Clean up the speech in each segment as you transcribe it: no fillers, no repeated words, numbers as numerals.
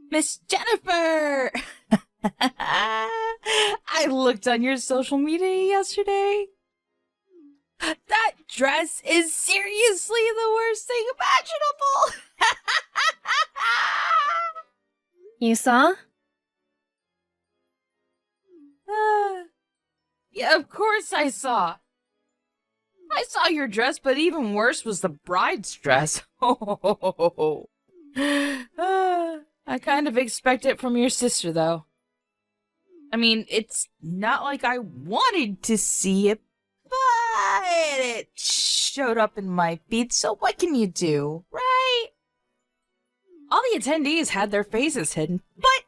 Miss Jennifer! I looked on your social media yesterday. That dress is seriously the worst thing imaginable! You saw? Yeah, of course I saw. I saw your dress, but even worse was the bride's dress. I kind of expect it from your sister, though. I mean, it's not like I wanted to see it, but it showed up in my feed, so what can you do, right? All the attendees had their faces hidden, but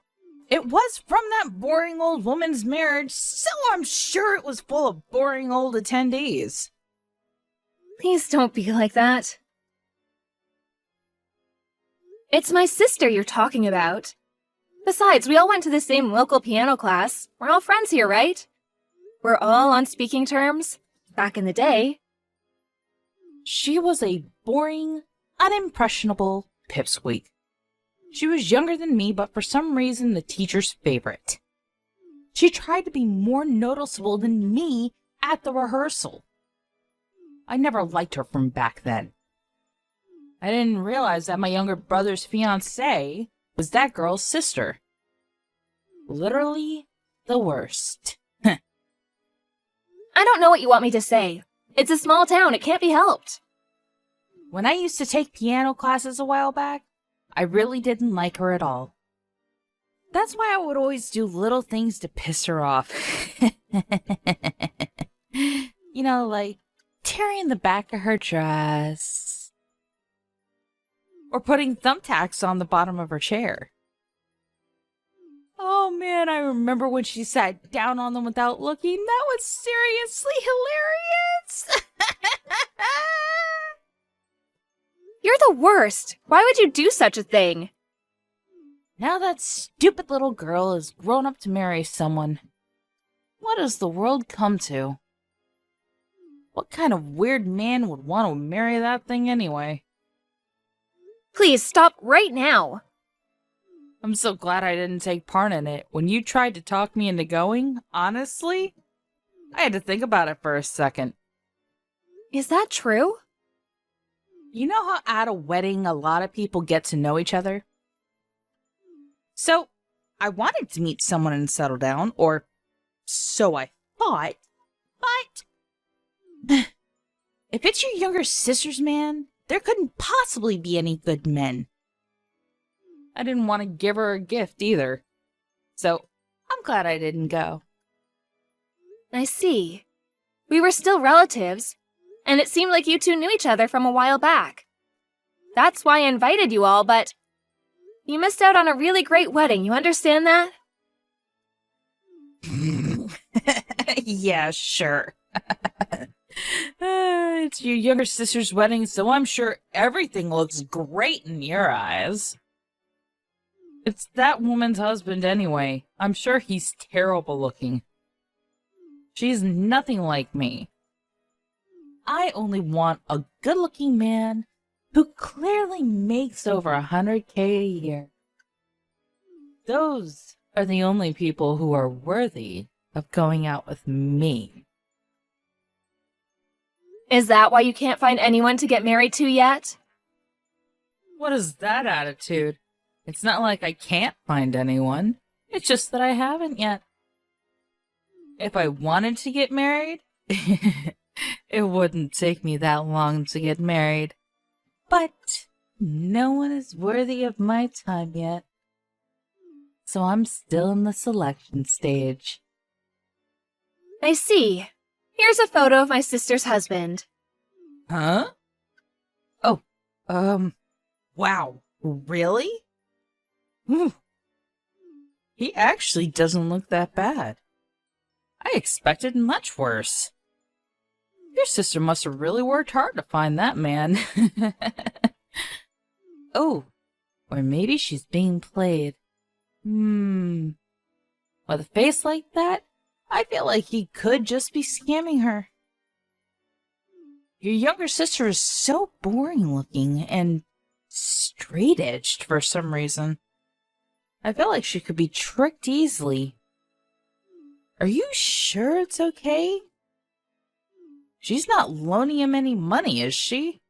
it was from that boring old woman's marriage, so I'm sure it was full of boring old attendees. Please don't be like that. It's my sister you're talking about. Besides, we all went to the same local piano class. We're all friends here, right? We're all on speaking terms. Back in the day. She was a boring, unimpressionable pipsqueak. She was younger than me, but for some reason the teacher's favorite. She tried to be more noticeable than me at the rehearsal. I never liked her from back then. I didn't realize that my younger brother's fiancé was that girl's sister. Literally the worst. I don't know what you want me to say. It's a small town, it can't be helped. When I used to take piano classes a while back, I really didn't like her at all. That's why I would always do little things to piss her off. You know, like tearing the back of her dress. Or putting thumbtacks on the bottom of her chair. Oh man, I remember when she sat down on them without looking. That was seriously hilarious. You're the worst. Why would you do such a thing? Now that stupid little girl is grown up to marry someone. What does the world come to? What kind of weird man would want to marry that thing anyway? Please stop right now. I'm so glad I didn't take part in it. When you tried to talk me into going, honestly, I had to think about it for a second. Is that true? You know how at a wedding a lot of people get to know each other? So, I wanted to meet someone and settle down, or so I thought, but if it's your younger sister's man, there couldn't possibly be any good men. I didn't want to give her a gift either, so I'm glad I didn't go. I see. We were still relatives, and it seemed like you two knew each other from a while back. That's why I invited you all, but you missed out on a really great wedding, you understand that? Yeah, sure. It's your younger sister's wedding, so I'm sure everything looks great in your eyes. It's that woman's husband anyway. I'm sure he's terrible looking. She's nothing like me. I only want a good-looking man who clearly makes over $100K a year. Those are the only people who are worthy of going out with me. Is that why you can't find anyone to get married to yet? What is that attitude? It's not like I can't find anyone. It's just that I haven't yet. If I wanted to get married, it wouldn't take me that long to get married. But no one is worthy of my time yet. So I'm still in the selection stage. I see. Here's a photo of my sister's husband. Huh? Oh, wow. Really? Whew. He actually doesn't look that bad. I expected much worse. Your sister must have really worked hard to find that man. Oh, or maybe she's being played. With a face like that, I feel like he could just be scamming her. Your younger sister is so boring looking and straight-edged for some reason. I feel like she could be tricked easily. Are you sure it's okay? She's not loaning him any money, is she?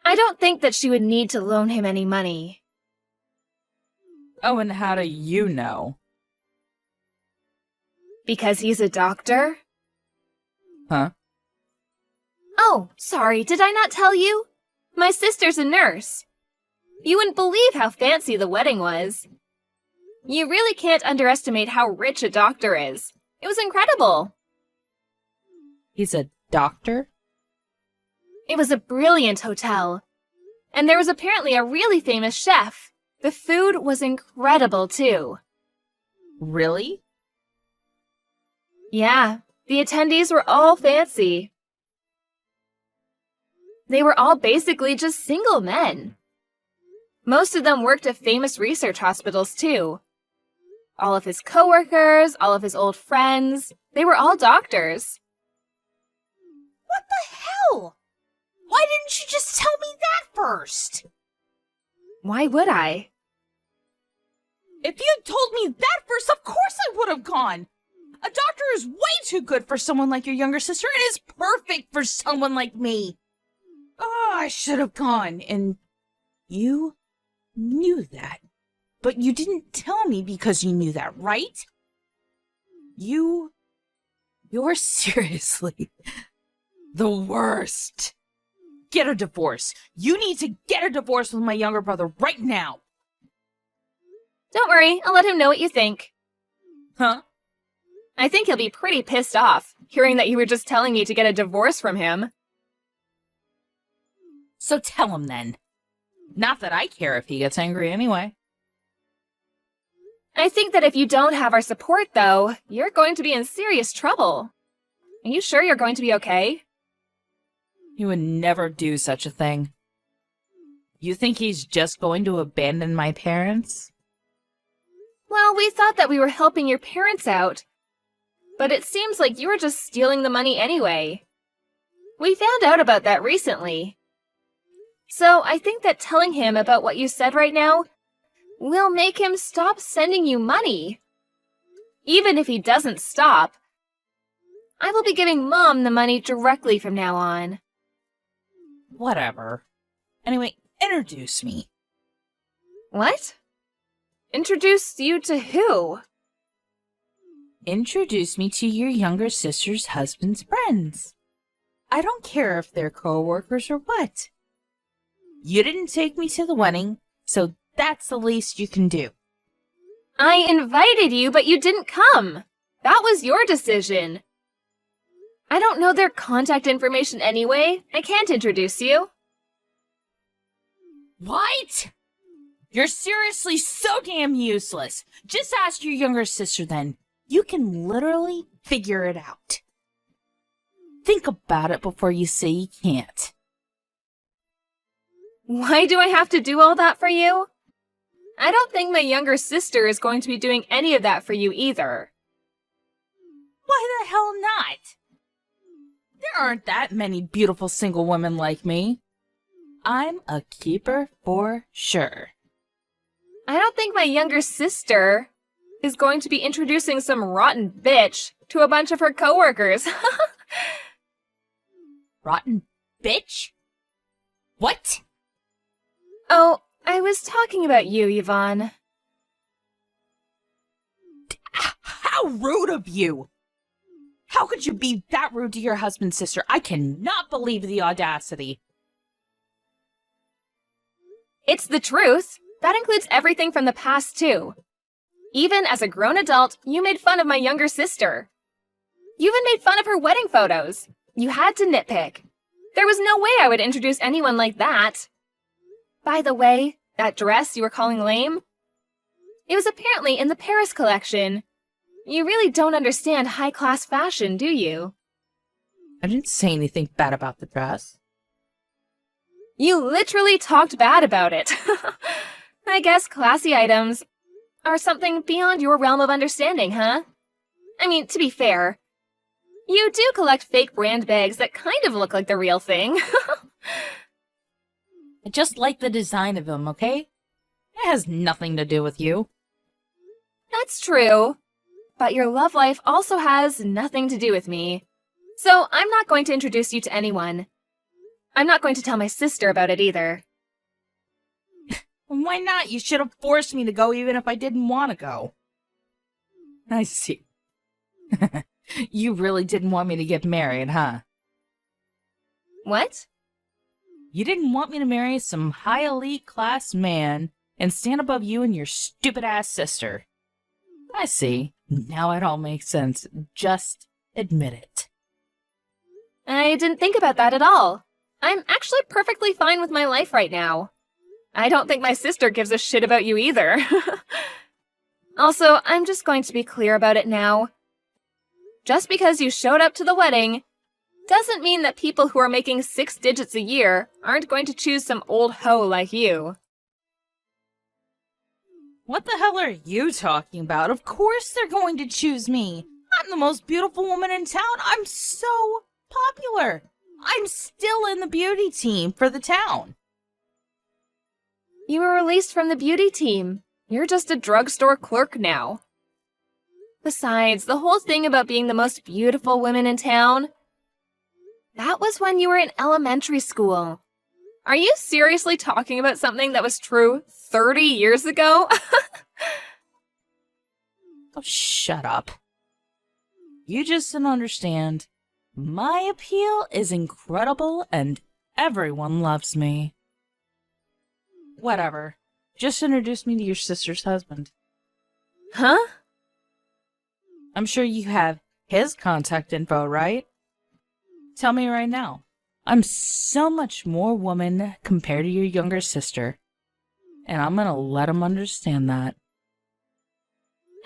I don't think that she would need to loan him any money. Oh, and how do you know? Because he's a doctor? Huh? Oh, sorry, did I not tell you? My sister's a nurse. You wouldn't believe how fancy the wedding was. You really can't underestimate how rich a doctor is. It was incredible. He's a doctor? It was a brilliant hotel. And there was apparently a really famous chef. The food was incredible, too. Really? Yeah, the attendees were all fancy. They were all basically just single men. Most of them worked at famous research hospitals, too. All of his coworkers, all of his old friends, they were all doctors. What the hell? Why didn't you just tell me that first? Why would I? If you'd told me that first, of course I would have gone. A doctor is way too good for someone like your younger sister and is perfect for someone like me. Oh, I should have gone, and you knew that. But you didn't tell me because you knew that, right? You're seriously the worst. Get a divorce. You need to get a divorce with my younger brother right now. Don't worry, I'll let him know what you think. Huh? I think he'll be pretty pissed off, hearing that you were just telling me to get a divorce from him. So tell him then. Not that I care if he gets angry anyway. I think that if you don't have our support, though, you're going to be in serious trouble. Are you sure you're going to be okay? He would never do such a thing. You think he's just going to abandon my parents? Well, we thought that we were helping your parents out, but it seems like you were just stealing the money anyway. We found out about that recently. So I think that telling him about what you said right now will make him stop sending you money. Even if he doesn't stop, I will be giving Mom the money directly from now on. Whatever. Anyway, introduce me. What? Introduce you to who? Introduce me to your younger sister's husband's friends. I don't care if they're co-workers or what. You didn't take me to the wedding, so that's the least you can do. I invited you, but you didn't come. That was your decision. I don't know their contact information anyway. I can't introduce you. What? You're seriously so damn useless. Just ask your younger sister then. You can literally figure it out. Think about it before you say you can't. Why do I have to do all that for you? I don't think my younger sister is going to be doing any of that for you either. Why the hell not? There aren't that many beautiful single women like me. I'm a keeper for sure. I don't think my younger sister is going to be introducing some rotten bitch to a bunch of her coworkers. Rotten bitch? What? Oh, I was talking about you, Yvonne. How rude of you! How could you be that rude to your husband's sister? I cannot believe the audacity. It's the truth. That includes everything from the past, too. Even as a grown adult, you made fun of my younger sister. You even made fun of her wedding photos. You had to nitpick. There was no way I would introduce anyone like that. By the way, that dress you were calling lame? It was apparently in the Paris collection. You really don't understand high-class fashion, do you? I didn't say anything bad about the dress. You literally talked bad about it. I guess classy items are something beyond your realm of understanding, huh? I mean, to be fair, you do collect fake brand bags that kind of look like the real thing. I just like the design of him, okay? It has nothing to do with you. That's true. But your love life also has nothing to do with me. So I'm not going to introduce you to anyone. I'm not going to tell my sister about it either. Why not? You should have forced me to go even if I didn't want to go. I see. You really didn't want me to get married, huh? What? You didn't want me to marry some high elite class man and stand above you and your stupid ass sister. I see. Now it all makes sense. Just admit it. I didn't think about that at all. I'm actually perfectly fine with my life right now. I don't think my sister gives a shit about you either. Also, I'm just going to be clear about it now. Just because you showed up to the wedding doesn't mean that people who are making 6 digits a year aren't going to choose some old hoe like you. What the hell are you talking about? Of course they're going to choose me. I'm the most beautiful woman in town. I'm so popular. I'm still in the beauty team for the town. You were released from the beauty team. You're just a drugstore clerk now. Besides, the whole thing about being the most beautiful woman in town, that was when you were in elementary school. Are you seriously talking about something that was true 30 years ago? Oh, shut up. You just don't understand. My appeal is incredible and everyone loves me. Whatever. Just introduce me to your sister's husband. Huh? I'm sure you have his contact info, right? Tell me right now. I'm so much more woman compared to your younger sister. And I'm gonna let him understand that.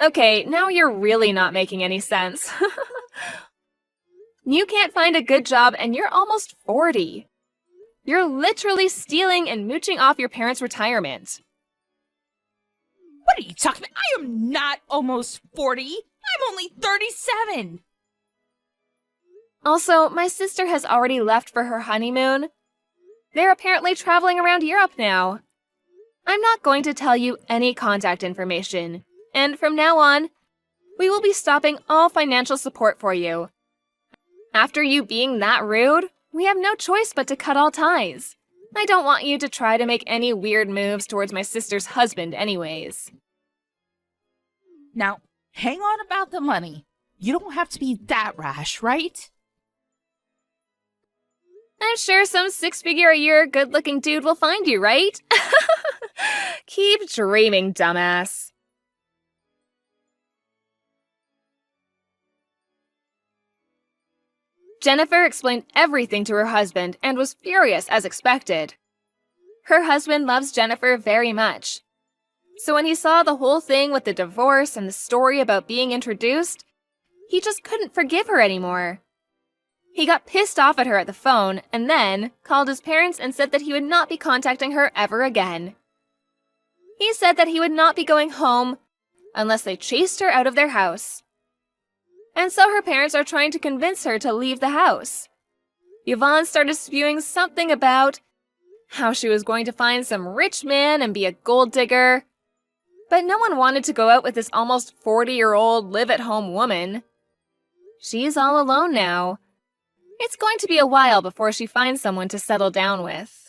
Okay, now you're really not making any sense. You can't find a good job and you're almost 40. You're literally stealing and mooching off your parents' retirement. What are you talking about? I am not almost 40. I'm only 37. Also, my sister has already left for her honeymoon. They're apparently traveling around Europe now. I'm not going to tell you any contact information, and from now on, we will be stopping all financial support for you. After you being that rude, we have no choice but to cut all ties. I don't want you to try to make any weird moves towards my sister's husband anyways. Now, hang on about the money. You don't have to be that rash, right? I'm sure some 6-figure-a-year good-looking dude will find you, right? Keep dreaming, dumbass. Jennifer explained everything to her husband and was furious as expected. Her husband loves Jennifer very much. So when he saw the whole thing with the divorce and the story about being introduced, he just couldn't forgive her anymore. He got pissed off at her at the phone and then called his parents and said that he would not be contacting her ever again. He said that he would not be going home unless they chased her out of their house. And so her parents are trying to convince her to leave the house. Yvonne started spewing something about how she was going to find some rich man and be a gold digger. But no one wanted to go out with this almost 40-year-old live-at-home woman. She's all alone now. It's going to be a while before she finds someone to settle down with.